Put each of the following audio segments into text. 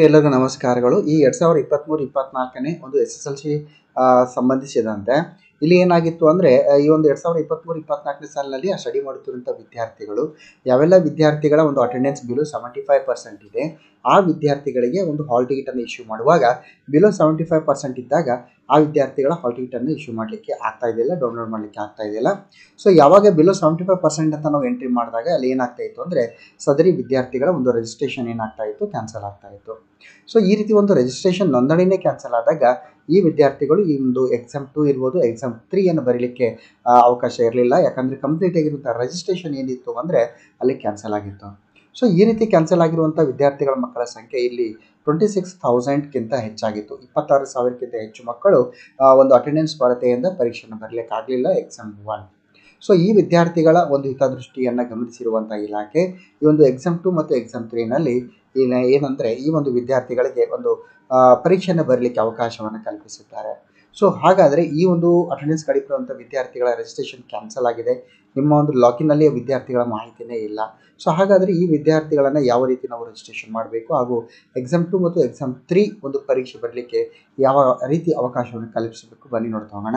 ಎಲ್ಲರಿಗೂ ನಮಸ್ಕಾರಗಳು. ಈ 2023-24ನೇ ಒಂದು SSLC ಸಂಬಂಧಿಸಿದಂತೆ ಇಲ್ಲಿ ಏನಾಗಿತ್ತು ಅಂದರೆ, ಈ ಒಂದು 2023-24ನೇ ಸಾಲಿನಲ್ಲಿ ಸ್ಟಡಿ ಮಾಡುತ್ತಿರುವಂಥ ವಿದ್ಯಾರ್ಥಿಗಳು ಯಾವೆಲ್ಲ ವಿದ್ಯಾರ್ಥಿಗಳ ಒಂದು ಅಟೆಂಡೆನ್ಸ್ ಬಿಲೋ 75% ಇದೆ, ಆ ವಿದ್ಯಾರ್ಥಿಗಳಿಗೆ ಒಂದು ಹಾಲ್ ಟಿಕೆಟನ್ನು ಇಶ್ಯೂ ಮಾಡುವಾಗ ಬಿಲೋ 75% ಇದ್ದಾಗ ಆ ವಿದ್ಯಾರ್ಥಿಗಳ ಹಾಲ್ ಟಿಕೆಟನ್ನು ಇಶ್ಯೂ ಮಾಡಲಿಕ್ಕೆ ಆಗ್ತಾ ಇದೆಯಲ್ಲ, ಡೌನ್ಲೋಡ್ ಮಾಡಲಿಕ್ಕೆ ಆಗ್ತಾ ಇದೆಯಲ್ಲ. ಸೊ ಯಾವಾಗ ಬಿಲೋ 75% ಅಂತ ನಾವು ಎಂಟ್ರಿ ಮಾಡಿದಾಗ ಅಲ್ಲಿ ಏನಾಗ್ತಾ ಇತ್ತು ಅಂದರೆ, ಸದರಿ ವಿದ್ಯಾರ್ಥಿಗಳ ಒಂದು ರಿಜಿಸ್ಟ್ರೇಷನ್ ಏನಾಗ್ತಾ ಇತ್ತು, ಕ್ಯಾನ್ಸಲ್ ಆಗ್ತಾ ಇತ್ತು. ಸೊ ಈ ರೀತಿ ಒಂದು ರಿಜಿಸ್ಟ್ರೇಷನ್ ನೋಂದಣಿನೇ ಕ್ಯಾನ್ಸಲ್ ಆದಾಗ ಈ ವಿದ್ಯಾರ್ಥಿಗಳು ಈ ಒಂದು ಎಕ್ಸಾಮ್ 2 ಇರ್ಬೋದು, ಎಕ್ಸಾಮ್ 3 ಬರೀಲಿಕ್ಕೆ ಅವಕಾಶ ಇರಲಿಲ್ಲ. ಯಾಕಂದರೆ ಕಂಪ್ಲೀಟ್ ಆಗಿರುವಂಥ ರಿಜಿಸ್ಟ್ರೇಷನ್ ಏನಿತ್ತು ಅಂದರೆ ಅಲ್ಲಿ ಕ್ಯಾನ್ಸಲ್ ಆಗಿತ್ತು. ಸೊ ಈ ರೀತಿ ಕ್ಯಾನ್ಸಲ್ ಆಗಿರುವಂಥ ವಿದ್ಯಾರ್ಥಿಗಳ ಮಕ್ಕಳ ಸಂಖ್ಯೆ ಇಲ್ಲಿ 26,000ಕ್ಕಿಂತ ಹೆಚ್ಚಾಗಿತ್ತು. 26,000ಕ್ಕಿಂತ ಹೆಚ್ಚು ಮಕ್ಕಳು ಒಂದು ಅಟೆಂಡೆನ್ಸ್ ಕೊರತೆಯಿಂದ ಪರೀಕ್ಷೆಯನ್ನು ಬರಲಿಕ್ಕಾಗಲಿಲ್ಲ ಎಕ್ಸಾಮ್ 1. ಸೊ ಈ ವಿದ್ಯಾರ್ಥಿಗಳ ಒಂದು ಹಿತದೃಷ್ಟಿಯನ್ನು ಗಮನಿಸಿರುವಂಥ ಇಲಾಖೆ ಈ ಒಂದು ಎಕ್ಸಾಮ್ 2 ಮತ್ತು ಎಕ್ಸಾಮ್ 3ನಲ್ಲಿ ಏನಂದರೆ ಈ ಒಂದು ವಿದ್ಯಾರ್ಥಿಗಳಿಗೆ ಒಂದು ಪರೀಕ್ಷೆಯನ್ನು ಬರಲಿಕ್ಕೆ ಅವಕಾಶವನ್ನು ಕಲ್ಪಿಸಿದ್ದಾರೆ. ಸೊ ಹಾಗಾದರೆ ಈ ಒಂದು ಅಟೆಂಡೆನ್ಸ್ ಕಡಿಮೆಯಿರುವಂಥ ವಿದ್ಯಾರ್ಥಿಗಳ ರಿಜಿಸ್ಟ್ರೇಷನ್ ಕ್ಯಾನ್ಸಲ್ ಆಗಿದೆ. ನಿಮ್ಮ ಒಂದು ಲಾಗಿನ್ನಲ್ಲಿ ವಿದ್ಯಾರ್ಥಿಗಳ ಮಾಹಿತಿನೇ ಇಲ್ಲ. ಸೊ ಹಾಗಾದರೆ ಈ ವಿದ್ಯಾರ್ಥಿಗಳನ್ನು ಯಾವ ರೀತಿ ನಾವು ರಿಜಿಸ್ಟ್ರೇಷನ್ ಮಾಡಬೇಕು ಹಾಗೂ ಎಕ್ಸಾಮ್ 2 ಮತ್ತು ಎಕ್ಸಾಮ್ 3 ಒಂದು ಪರೀಕ್ಷೆ ಬರಲಿಕ್ಕೆ ಯಾವ ರೀತಿ ಅವಕಾಶವನ್ನು ಕಲ್ಪಿಸಬೇಕು, ಬನ್ನಿ ನೋಡ್ತಾ ಹೋಗೋಣ.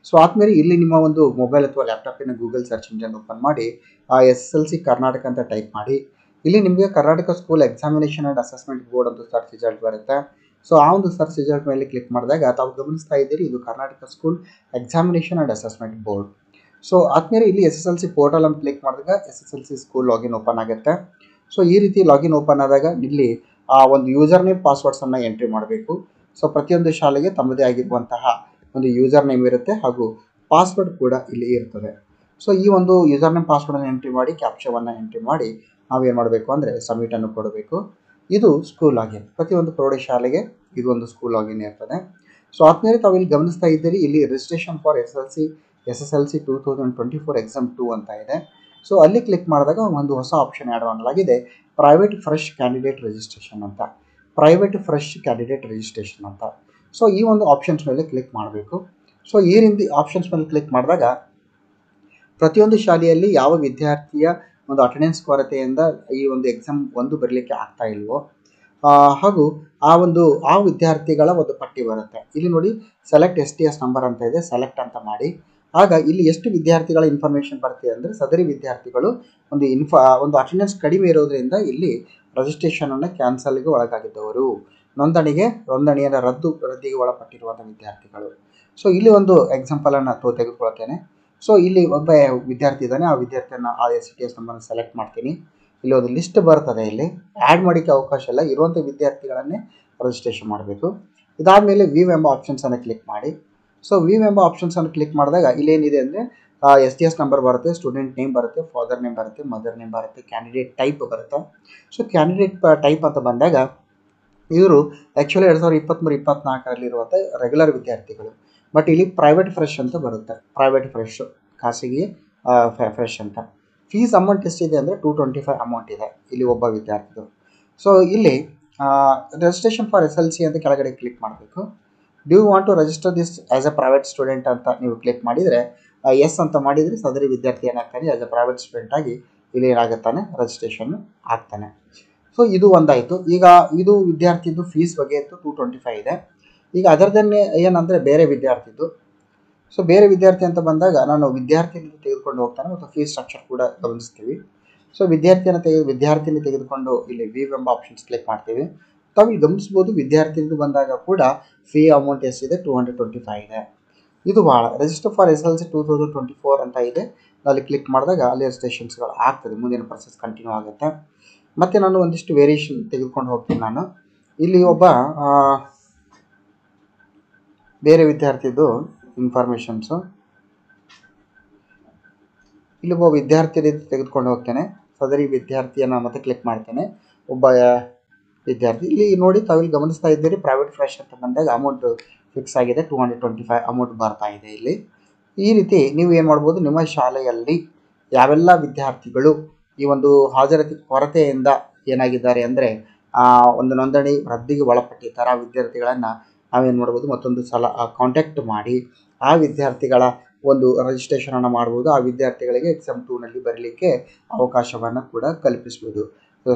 ಸೊ ಆದಮೇಲೆ ಇಲ್ಲಿ ನಿಮ್ಮ ಒಂದು ಮೊಬೈಲ್ ಅಥವಾ ಲ್ಯಾಪ್ಟಾಪಿನ ಗೂಗಲ್ ಸರ್ಚ್ ಇಂಜಿನ್ ಓಪನ್ ಮಾಡಿ SSLC ಕರ್ನಾಟಕ ಅಂತ ಟೈಪ್ ಮಾಡಿ. ಇಲ್ಲಿ ನಿಮಗೆ Karnataka school examination and assessment board ಅಂತ ಸರ್ಚ್ ರಿಸಲ್ಟ್ ಬರುತ್ತೆ. ಸೊ ಆ ಒಂದು ಸರ್ಚ್ ರಿಸಲ್ಟ್ ಮೇಲೆ ಕ್ಲಿಕ್ ಮಾಡಿದಾಗ ತಾವು ಗಮನಿಸ್ತಾ ಇದ್ದೀರಿ, ಇದು Karnataka school examination and assessment board. So ಆದಮೇಲೆ ಇಲ್ಲಿ SSLC ಪೋರ್ಟಲ್ ಅಂತ ಕ್ಲಿಕ್ ಮಾಡಿದಾಗ SSLC ಸ್ಕೂಲ್ ಲಾಗಿನ್ ಓಪನ್ ಆಗುತ್ತೆ. ಸೊ ಈ ರೀತಿ ಲಾಗಿನ್ ಓಪನ್ ಆದಾಗ ಇಲ್ಲಿ ಒಂದು ಯೂಸರ್ ನೇಮ್ ಪಾಸ್ವರ್ಡ್ಸನ್ನು ಎಂಟ್ರಿ ಮಾಡಬೇಕು. ಸೊ ಪ್ರತಿಯೊಂದು ಶಾಲೆಗೆ ತಮ್ಮದೇ ಆಗಿರುವಂತಹ ಒಂದು ಯೂಸರ್ ನೇಮ್ ಇರುತ್ತೆ ಹಾಗೂ ಪಾಸ್ವರ್ಡ್ ಕೂಡ ಇಲ್ಲಿ ಇರ್ತದೆ. ಸೊ ಈ ಒಂದು ಯೂಸರ್ ನೇಮ್ ಪಾಸ್ವರ್ಡನ್ನು ಎಂಟ್ರಿ ಮಾಡಿ ಕ್ಯಾಪ್ಚಾವನ್ನು ಎಂಟ್ರಿ ಮಾಡಿ ನಾವೇನು ಮಾಡಬೇಕು ಅಂದರೆ ಸಬ್ಮಿಟನ್ನು ಕೊಡಬೇಕು. ಇದು ಸ್ಕೂಲ್ ಲಾಗಿನ್. ಪ್ರತಿಯೊಂದು ಪ್ರೌಢಶಾಲೆಗೆ ಇದು ಒಂದು ಸ್ಕೂಲ್ ಲಾಗಿನ್ ಇರ್ತದೆ. ಸೊ ಆದಮೇಲೆ ತಾವು ಇಲ್ಲಿ ಗಮನಿಸ್ತಾ ಇದ್ದೀರಿ, ಇಲ್ಲಿ ರಿಜಿಸ್ಟ್ರೇಷನ್ ಫಾರ್ SSLC 2024 ಎಕ್ಸಾಮ್ 2 ಅಂತ ಇದೆ. ಸೊ ಅಲ್ಲಿ ಕ್ಲಿಕ್ ಮಾಡಿದಾಗ ಒಂದು ಹೊಸ ಆಪ್ಷನ್ ಆ್ಯಡ್ ಮಾಡಲಾಗಿದೆ, ಪ್ರೈವೇಟ್ ಫ್ರೆಶ್ ಕ್ಯಾಂಡಿಡೇಟ್ ರಿಜಿಸ್ಟ್ರೇಷನ್ ಅಂತ. ಪ್ರೈವೇಟ್ ಫ್ರೆಶ್ ಕ್ಯಾಂಡಿಡೇಟ್ ರಿಜಿಸ್ಟ್ರೇಷನ್ ಅಂತ. ಸೊ ಈ ಒಂದು ಆಪ್ಷನ್ಸ್ ಮೇಲೆ ಕ್ಲಿಕ್ ಮಾಡಬೇಕು. ಸೊ ಈ ರೀತಿ ಆಪ್ಷನ್ಸ್ ಮೇಲೆ ಕ್ಲಿಕ್ ಮಾಡಿದಾಗ ಪ್ರತಿಯೊಂದು ಶಾಲೆಯಲ್ಲಿ ಯಾವ ವಿದ್ಯಾರ್ಥಿಯ ಒಂದು ಅಟೆಂಡೆನ್ಸ್ ಕೊರತೆಯಿಂದ ಈ ಒಂದು ಎಕ್ಸಾಮ್ 1 ಬರಲಿಕ್ಕೆ ಆಗ್ತಾ ಇಲ್ವೋ ಹಾಗೂ ಆ ವಿದ್ಯಾರ್ಥಿಗಳ ಒಂದು ಪಟ್ಟಿ ಬರುತ್ತೆ. ಇಲ್ಲಿ ನೋಡಿ ಸೆಲೆಕ್ಟ್ STS ನಂಬರ್ ಅಂತ ಇದೆ, ಸೆಲೆಕ್ಟ್ ಅಂತ ಮಾಡಿ. ಆಗ ಇಲ್ಲಿ ಎಷ್ಟು ವಿದ್ಯಾರ್ಥಿಗಳ ಇನ್ಫಾರ್ಮೇಷನ್ ಬರುತ್ತೆ ಅಂದರೆ, ಸದರಿ ವಿದ್ಯಾರ್ಥಿಗಳು ಒಂದು ಅಟೆಂಡೆನ್ಸ್ ಕಡಿಮೆ ಇರೋದ್ರಿಂದ ಇಲ್ಲಿ ರಿಜಿಸ್ಟ್ರೇಷನನ್ನು ಕ್ಯಾನ್ಸಲ್ಗೆ ಒಳಗಾಗಿದ್ದವರು, ನೋಂದಣಿಯನ್ನು ರದ್ದಿಗೆ ಒಳಪಟ್ಟಿರುವಂಥ ವಿದ್ಯಾರ್ಥಿಗಳು. ಸೊ ಇಲ್ಲಿ ಒಂದು ಎಕ್ಸಾಂಪಲನ್ನು ತೆಗೆದುಕೊಳ್ತೇನೆ. ಸೊ ಇಲ್ಲಿ ಒಬ್ಬ ವಿದ್ಯಾರ್ಥಿ ಇದ್ದಾನೆ, ಆ ವಿದ್ಯಾರ್ಥಿಯನ್ನು STS ನಂಬರನ್ನು ಸೆಲೆಕ್ಟ್ ಮಾಡ್ತೀನಿ. ಇಲ್ಲಿ ಒಂದು ಲಿಸ್ಟ್ ಬರ್ತದೆ, ಇಲ್ಲಿ ಆ್ಯಡ್ ಮಾಡೋಕ್ಕೆ ಅವಕಾಶ ಇಲ್ಲ, ಇರುವಂಥ ವಿದ್ಯಾರ್ಥಿಗಳನ್ನೇ ರಿಜಿಸ್ಟ್ರೇಷನ್ ಮಾಡಬೇಕು. ಇದಾದಮೇಲೆ ವ್ಯೂ ಎಂಬ ಆಪ್ಷನ್ಸನ್ನು ಕ್ಲಿಕ್ ಮಾಡಿ. ಸೊ ವ್ಯೂ ಎಂಬ ಆಪ್ಷನ್ಸನ್ನು ಕ್ಲಿಕ್ ಮಾಡಿದಾಗ ಇಲ್ಲೇನಿದೆ ಅಂದರೆ STS ನಂಬರ್ ಬರುತ್ತೆ, ಸ್ಟೂಡೆಂಟ್ ನೇಮ್ ಬರುತ್ತೆ, ಫಾದರ್ ನೇಮ್ ಬರುತ್ತೆ, ಮದರ್ ನೇಮ್ ಬರುತ್ತೆ, ಕ್ಯಾಂಡಿಡೇಟ್ ಟೈಪ್ ಬರುತ್ತೆ. ಸೊ ಕ್ಯಾಂಡಿಡೇಟ್ ಟೈಪ್ ಅಂತ ಬಂದಾಗ ಇವರು ಆ್ಯಕ್ಚುಲಿ 2023-24ರಲ್ಲಿರುವಂಥ ರೆಗ್ಯುಲರ್ ವಿದ್ಯಾರ್ಥಿಗಳು. ಬಟ್ ಇಲ್ಲಿ ಪ್ರೈವೇಟ್ ಫ್ರೆಶ್ ಅಂತ ಬರುತ್ತೆ, ಪ್ರೈವೇಟ್ ಫ್ರೆಶ್, ಖಾಸಗಿ ಫ್ರೆಶ್ ಅಂತ. ಫೀಸ್ ಅಮೌಂಟ್ ಎಷ್ಟಿದೆ ಅಂದರೆ 225 ಅಮೌಂಟ್ ಇದೆ ಇಲ್ಲಿ ಒಬ್ಬ ವಿದ್ಯಾರ್ಥಿದು. ಸೊ ಇಲ್ಲಿ ರಿಜಿಸ್ಟ್ರೇಷನ್ ಫಾರ್ SSLC ಅಂತ ಕೆಳಗಡೆ ಕ್ಲಿಕ್ ಮಾಡಬೇಕು. Due you want to register this as a private student ಅಂತ ನೀವು ಕ್ಲಿಕ್ ಮಾಡಿದರೆ, ಎಸ್ ಅಂತ ಮಾಡಿದರೆ ಸದರಿ ವಿದ್ಯಾರ್ಥಿ ಏನಾಗ್ತಾನೆ, ಆ್ಯಸ್ ಎ ಪ್ರೈವೇಟ್ ಸ್ಟೂಡೆಂಟ್ ಆಗಿ ಇಲ್ಲಿ ಏನಾಗುತ್ತಾನೆ, ರಿಜಿಸ್ಟ್ರೇಷನ್ ಆಗ್ತಾನೆ. ಸೊ ಇದು ಒಂದಾಯಿತು. ಈಗ ಇದು ವಿದ್ಯಾರ್ಥಿದು ಫೀಸ್ ಬಗ್ಗೆ ಇತ್ತು, 225 ಇದೆ. ಈಗ ಅದರದನ್ನೇ ಏನಂದರೆ ಬೇರೆ ವಿದ್ಯಾರ್ಥಿದು. ಸೊ ಬೇರೆ ವಿದ್ಯಾರ್ಥಿ ಅಂತ ಬಂದಾಗ ನಾನು ವಿದ್ಯಾರ್ಥಿನಿಂದ ತೆಗೆದುಕೊಂಡು ಹೋಗ್ತಾನೆ ಮತ್ತು ಫೀಸ್ ಸ್ಟ್ರಕ್ಚರ್ ಕೂಡ ಗಮನಿಸ್ತೀವಿ. ಸೊ ವಿದ್ಯಾರ್ಥಿನಿ ತೆಗೆದುಕೊಂಡು ಇಲ್ಲಿ ವ್ಯೂ ಎಂಬ ಆಪ್ಷನ್ಸ್ ಕ್ಲಿಕ್ ಮಾಡ್ತೀವಿ. ತಾವು ಇಲ್ಲಿ ಗಮನಿಸ್ಬೋದು, ವಿದ್ಯಾರ್ಥಿನಿಂದ ಬಂದಾಗ ಕೂಡ ಫೀ ಅಮೌಂಟ್ ಎಷ್ಟಿದೆ, 225 ಇದೆ. ಇದು ಭಾಳ. ರಿಜಿಸ್ಟರ್ ಫಾರ್ SSLC 2024 ಅಂತ ಇದೆ, ಅಲ್ಲಿ ಕ್ಲಿಕ್ ಮಾಡಿದಾಗ ಅಲ್ಲಿ ರಿಜಿಸ್ಟ್ರೇಷನ್ಸ್ಗಳು ಆಗ್ತದೆ, ಮುಂದಿನ ಪ್ರೊಸೆಸ್ ಕಂಟಿನ್ಯೂ ಆಗುತ್ತೆ. ಮತ್ತು ನಾನು ಒಂದಿಷ್ಟು ವೇರಿಯೇಷನ್ ತೆಗೆದುಕೊಂಡು ಹೋಗ್ತೀನಿ. ನಾನು ಇಲ್ಲಿ ಒಬ್ಬ ಬೇರೆ ವಿದ್ಯಾರ್ಥಿದು ಇನ್ಫಾರ್ಮೇಷನ್ಸು, ಇಲ್ಲಿ ಒಬ್ಬ ವಿದ್ಯಾರ್ಥಿ ತೆಗೆದುಕೊಂಡು ಹೋಗ್ತೇನೆ. ಸದರಿ ವಿದ್ಯಾರ್ಥಿಯನ್ನು ಮತ್ತೆ ಕ್ಲಿಕ್ ಮಾಡ್ತೇನೆ, ಒಬ್ಬ ವಿದ್ಯಾರ್ಥಿ. ಇಲ್ಲಿ ನೋಡಿ ತಾವಿಲ್ಲಿ ಗಮನಿಸ್ತಾ ಇದ್ದೀರಿ, ಪ್ರೈವೇಟ್ ಫ್ರೆಶ್ ಅಂತ ಬಂದಾಗ ಅಮೌಂಟ್ ಫಿಕ್ಸ್ ಆಗಿದೆ, 225 ಅಮೌಂಟ್ ಬರ್ತಾ ಇದೆ ಇಲ್ಲಿ. ಈ ರೀತಿ ನೀವು ಏನು ಮಾಡ್ಬೋದು, ನಿಮ್ಮ ಶಾಲೆಯಲ್ಲಿ ಯಾವೆಲ್ಲ ವಿದ್ಯಾರ್ಥಿಗಳು ಈ ಒಂದು ಹಾಜರಾತಿ ಕೊರತೆಯಿಂದ ಏನಾಗಿದ್ದಾರೆ ಅಂದರೆ ಒಂದು ನೋಂದಣಿ ರದ್ದಿಗೆ ಒಳಪಟ್ಟಿದ್ದಾರೆ, ಆ ವಿದ್ಯಾರ್ಥಿಗಳನ್ನು ನಾವೇನು ಮಾಡ್ಬೋದು, ಮತ್ತೊಂದು ಸಲ ಕಾಂಟ್ಯಾಕ್ಟ್ ಮಾಡಿ ಆ ವಿದ್ಯಾರ್ಥಿಗಳ ಒಂದು ರಿಜಿಸ್ಟ್ರೇಷನನ್ನು ಮಾಡ್ಬೋದು. ಆ ವಿದ್ಯಾರ್ಥಿಗಳಿಗೆ ಎಕ್ಸಾಮ್ 2ನಲ್ಲಿ ಬರಲಿಕ್ಕೆ ಅವಕಾಶವನ್ನು ಕೂಡ ಕಲ್ಪಿಸ್ಬೋದು.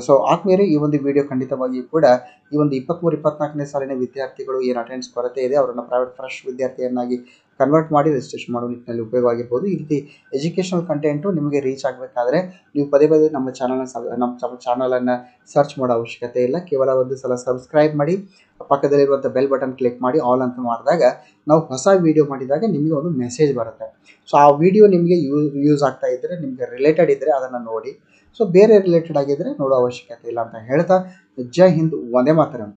ಸೊ ಆದ್ಮೇಲೆ ಈ ಒಂದು ವಿಡಿಯೋ ಖಂಡಿತವಾಗಿಯೂ ಕೂಡ ಈ ಒಂದು 23-24ನೇ ಸಾಲಿನ ವಿದ್ಯಾರ್ಥಿಗಳು ಏನು ಅಟೆಂಡೆನ್ಸ್ ಕೊರತೆ ಇದೆ ಅವರನ್ನು ಪ್ರೈವೇಟ್ ಫ್ರೆಶ್ ವಿದ್ಯಾರ್ಥಿಯನ್ನಾಗಿ ಕನ್ವರ್ಟ್ ಮಾಡಿ ರಿಜಿಸ್ಟ್ರೇಷನ್ ಮಾಡೋ ನಿಟ್ಟಿನಲ್ಲಿ ಉಪಯೋಗ ಆಗಿರ್ಬೋದು. ಈ ರೀತಿ ಎಜುಕೇಷನಲ್ ಕಂಟೆಂಟು ನಿಮಗೆ ರೀಚ್ ಆಗಬೇಕಾದ್ರೆ ನೀವು ಪದೇ ಪದೇ ನಮ್ಮ ಚಾನಲನ್ನು ಸರ್ಚ್ ಮಾಡೋ ಅವಶ್ಯಕತೆ ಇಲ್ಲ. ಕೇವಲ ಒಂದು ಸಲ ಸಬ್ಸ್ಕ್ರೈಬ್ ಮಾಡಿ, ಪಕ್ಕದಲ್ಲಿರುವಂಥ ಬೆಲ್ ಬಟನ್ ಕ್ಲಿಕ್ ಮಾಡಿ ಆಲ್ ಅಂತ ಮಾಡಿದಾಗ ನಾವು ಹೊಸ ವಿಡಿಯೋ ಮಾಡಿದಾಗ ನಿಮಗೆ ಒಂದು ಮೆಸೇಜ್ ಬರುತ್ತೆ. ಸೊ ಆ ವಿಡಿಯೋ ನಿಮಗೆ ಯೂಸ್ ಆಗ್ತಾ ಇದ್ದರೆ, ನಿಮಗೆ ರಿಲೇಟೆಡ್ ಇದ್ದರೆ ಅದನ್ನು ನೋಡಿ. ಸೊ ಬೇರೆ ರಿಲೇಟೆಡ್ ಆಗಿದ್ದರೆ ನೋಡೋ ಅವಶ್ಯಕತೆ ಇಲ್ಲ ಅಂತ ಹೇಳ್ತಾ, ಜೈ ಹಿಂದ್, ವಂದೇ ಮಾತರಂ.